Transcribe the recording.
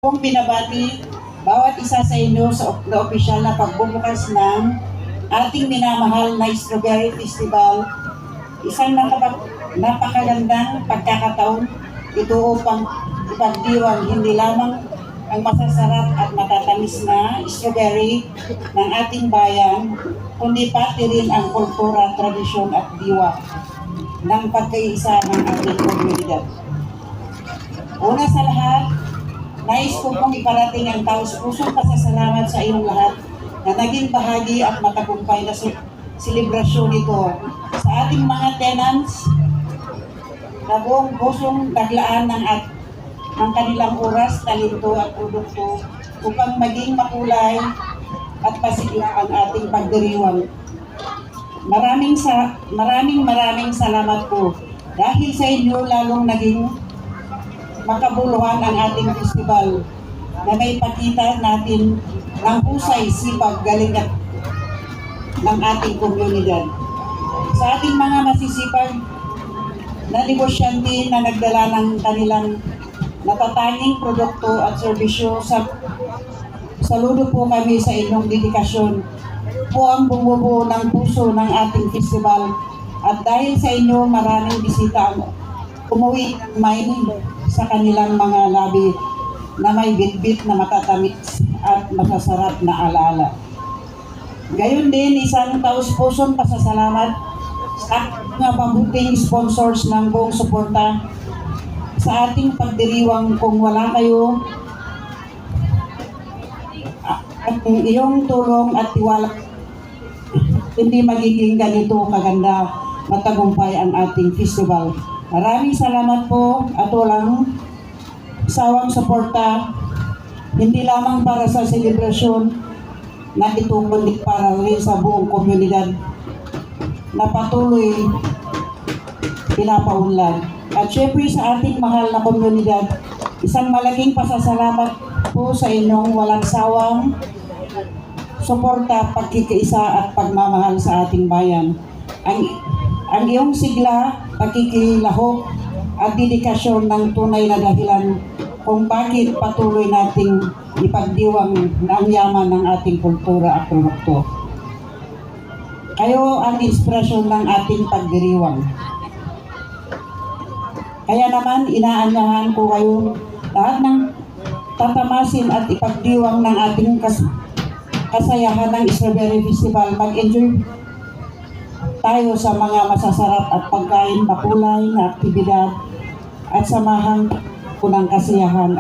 Kung binabati bawat isa sa inyo na opisyal na pagbubukas ng ating minamahal na Strawberry Festival, isang napakagandang pagkakataon ito upang ipagdiwang hindi lamang ang masasarap at matatamis na strawberry ng ating bayan, kundi pati rin ang kultura, tradisyon at diwa ng pagkaisa ng ating komunidad. Una sa lahat, nais ko pong iparating ang taos-pusong pasasalamat sa iyong lahat na naging bahagi at matagumpay na selebrasyon ito sa ating mga tenants na buong pusong naglaan ng kanilang oras, talento at produkto upang maging makulay at pasigla ang ating pagdiriwang. Maraming salamat po dahil sa inyo lalong naging makabuluhan ang ating festival na may pakita natin ng husay, sipag, galing at ng ating komunidad. Sa ating mga masisipag na negosyante na nagdala ng kanilang natatanging produkto at serbisyo, saludo po kami sa inyong dedikasyon. Po ang bumubuo ng puso ng ating festival at dahil sa inyo maraming bisita ang umuwi ng may sa kanilang mga labi na may bitbit na matatamis at masasarap na alaala. Gayon din, isang taos-pusong pasasalamat sa mga mabuting sponsors ng buong suporta sa ating pagdiriwang. Kung wala kayo at iyong tulong at tiwala, hindi magiging ganito maganda matagumpay ang ating festival. Maraming salamat po at walang sawang suporta, hindi lamang para sa selebrasyon na ito, kundi para rin sa buong komunidad na patuloy pinapaunlad. At syempre sa ating mahal na komunidad, isang malaking pasasalamat po sa inyong walang sawang suporta, pagkikaisa at pagmamahal sa ating bayan. Ang iyong sigla, pagkikilahok at dedikasyon ng tunay na dahilan kung bakit patuloy nating ipagdiwang ang yaman ng ating kultura at produkto. Kayo ang inspirasyon ng ating pagdiriwang. Kaya naman, inaanyahan ko kayo lahat ng tatamasin at ipagdiwang ng ating kasayahan ng Strawberry Festival. Mag-enjoy tayo sa mga masasarap at pagkain, makulay na aktibidad at samahan ko ng kasiyahan.